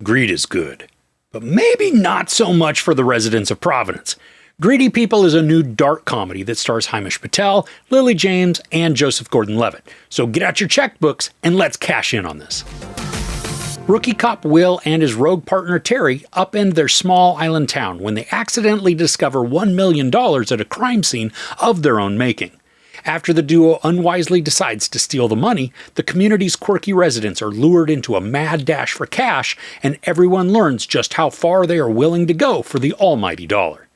Greed is good, but maybe not so much for the residents of Providence. Greedy People is a new dark comedy that stars Himish Patel, Lily James, and Joseph Gordon-Levitt. So get out your checkbooks and let's cash in on this. Rookie cop Will and his rogue partner Terry upend their small island town when they accidentally discover $1 million at a crime scene of their own making. After the duo unwisely decides to steal the money, the community's quirky residents are lured into a mad dash for cash, and everyone learns just how far they are willing to go for the almighty dollar.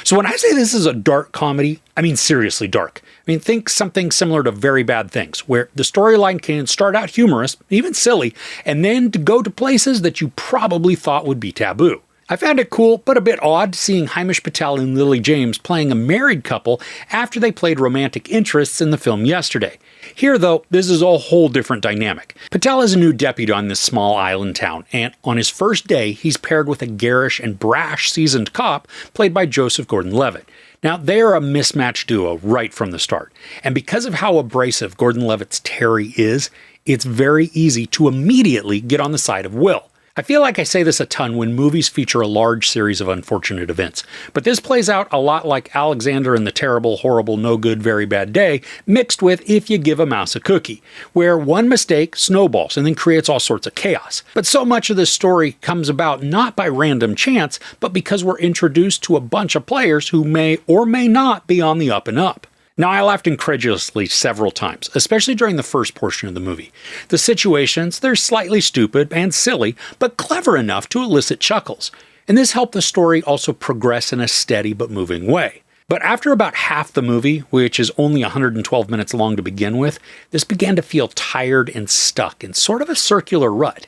So when I say this is a dark comedy, I mean seriously dark. Think something similar to Very Bad Things, where the storyline can start out humorous, even silly, and then to go to places that you probably thought would be taboo. I found it cool, but a bit odd, seeing Himish Patel and Lily James playing a married couple after they played romantic interests in the film Yesterday. Here, though, this is a whole different dynamic. Patel is a new deputy on this small island town, and on his first day, he's paired with a garish and brash seasoned cop played by Joseph Gordon-Levitt. Now, they are a mismatched duo right from the start, and because of how abrasive Gordon-Levitt's Terry is, it's very easy to immediately get on the side of Will. I feel like I say this a ton when movies feature a large series of unfortunate events, but this plays out a lot like Alexander and the Terrible, Horrible, No Good, Very Bad Day, mixed with If You Give a Mouse a Cookie, where one mistake snowballs and then creates all sorts of chaos. But so much of this story comes about not by random chance, but because we're introduced to a bunch of players who may or may not be on the up and up. Now, I laughed incredulously several times, especially during the first portion of the movie. The situations, they're slightly stupid and silly, but clever enough to elicit chuckles. And this helped the story also progress in a steady but moving way. But after about half the movie, which is only 112 minutes long to begin with, this began to feel tired and stuck in sort of a circular rut.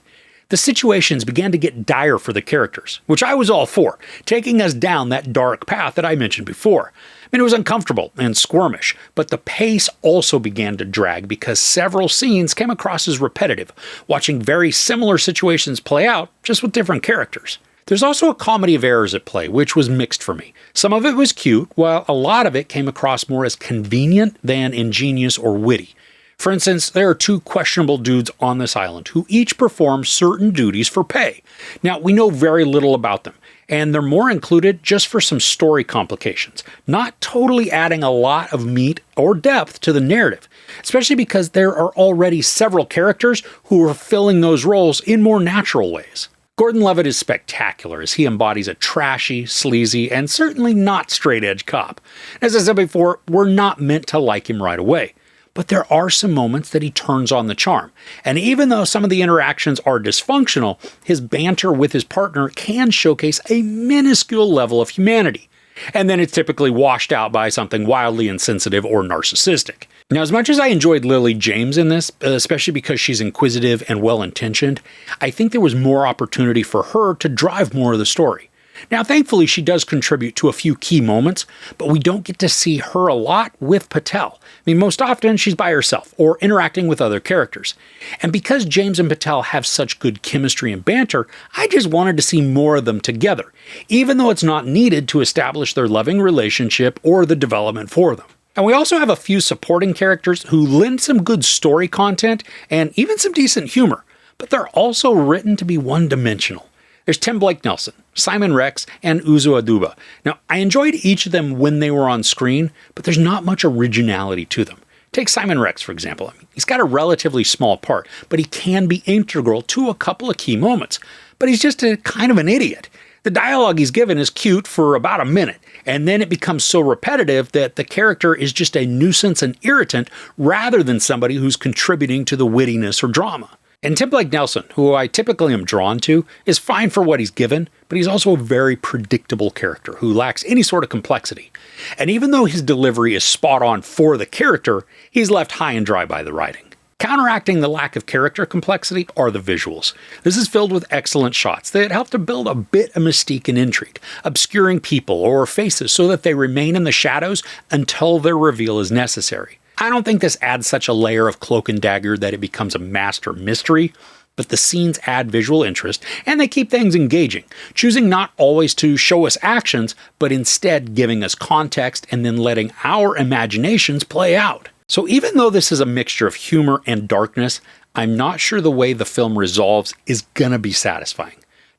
The situations began to get dire for the characters, which I was all for, taking us down that dark path that I mentioned before. It was uncomfortable and squirmish, but the pace also began to drag because several scenes came across as repetitive, watching very similar situations play out, just with different characters. There's also a comedy of errors at play, which was mixed for me. Some of it was cute, while a lot of it came across more as convenient than ingenious or witty. For instance, there are two questionable dudes on this island who each perform certain duties for pay. Now, we know very little about them, and they're more included just for some story complications, not totally adding a lot of meat or depth to the narrative, especially because there are already several characters who are filling those roles in more natural ways. Gordon-Levitt is spectacular as he embodies a trashy, sleazy, and certainly not straight-edge cop. As I said before, we're not meant to like him right away. But there are some moments that he turns on the charm. And even though some of the interactions are dysfunctional, his banter with his partner can showcase a minuscule level of humanity. And then it's typically washed out by something wildly insensitive or narcissistic. Now, as much as I enjoyed Lily James in this, especially because she's inquisitive and well-intentioned, I think there was more opportunity for her to drive more of the story. Now, thankfully, she does contribute to a few key moments, but we don't get to see her a lot with Patel. Most often she's by herself or interacting with other characters. And because James and Patel have such good chemistry and banter, I just wanted to see more of them together, even though it's not needed to establish their loving relationship or the development for them. And we also have a few supporting characters who lend some good story content and even some decent humor, but they're also written to be one-dimensional. There's Tim Blake Nelson, Simon Rex, and Uzo Aduba. Now, I enjoyed each of them when they were on screen, but there's not much originality to them. Take Simon Rex, for example. He's got a relatively small part, but he can be integral to a couple of key moments. But he's just a kind of an idiot. The dialogue he's given is cute for about a minute, and then it becomes so repetitive that the character is just a nuisance and irritant rather than somebody who's contributing to the wittiness or drama. And Tim Blake Nelson, who I typically am drawn to, is fine for what he's given, but he's also a very predictable character who lacks any sort of complexity. And even though his delivery is spot on for the character, he's left high and dry by the writing. Counteracting the lack of character complexity are the visuals. This is filled with excellent shots that help to build a bit of mystique and intrigue, obscuring people or faces so that they remain in the shadows until their reveal is necessary. I don't think this adds such a layer of cloak and dagger that it becomes a master mystery, but the scenes add visual interest and they keep things engaging, choosing not always to show us actions, but instead giving us context and then letting our imaginations play out. So even though this is a mixture of humor and darkness, I'm not sure the way the film resolves is gonna be satisfying.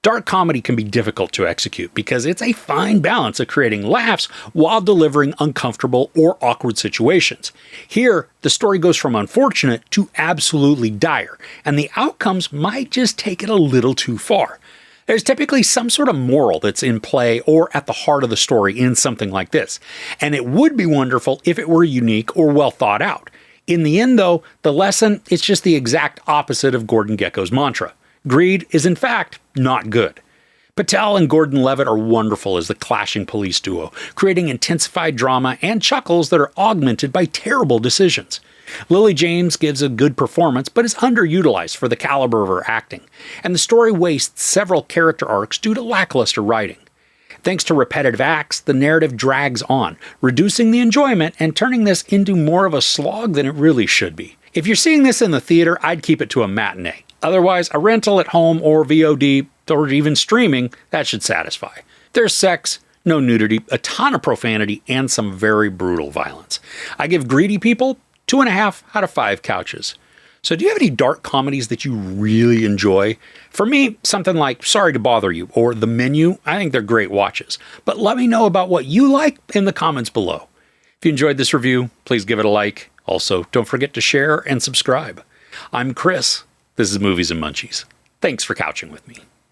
Dark comedy can be difficult to execute because it's a fine balance of creating laughs while delivering uncomfortable or awkward situations. Here, the story goes from unfortunate to absolutely dire, and the outcomes might just take it a little too far. There's typically some sort of moral that's in play or at the heart of the story in something like this, and it would be wonderful if it were unique or well thought out. In the end, though, the lesson is just the exact opposite of Gordon Gekko's mantra. Greed is, in fact, not good. Patel and Gordon-Levitt are wonderful as the clashing police duo, creating intensified drama and chuckles that are augmented by terrible decisions. Lily James gives a good performance, but is underutilized for the caliber of her acting, and the story wastes several character arcs due to lackluster writing. Thanks to repetitive acts, the narrative drags on, reducing the enjoyment and turning this into more of a slog than it really should be. If you're seeing this in the theater, I'd keep it to a matinee. Otherwise, a rental at home or VOD, or even streaming, that should satisfy. There's sex, no nudity, a ton of profanity, and some very brutal violence. I give Greedy People 2.5 out of 5 couches. So do you have any dark comedies that you really enjoy? For me, something like Sorry to Bother You or The Menu, I think they're great watches. But let me know about what you like in the comments below. If you enjoyed this review, please give it a like. Also, don't forget to share and subscribe. I'm Chris. This is Movies and Munchies. Thanks for couching with me.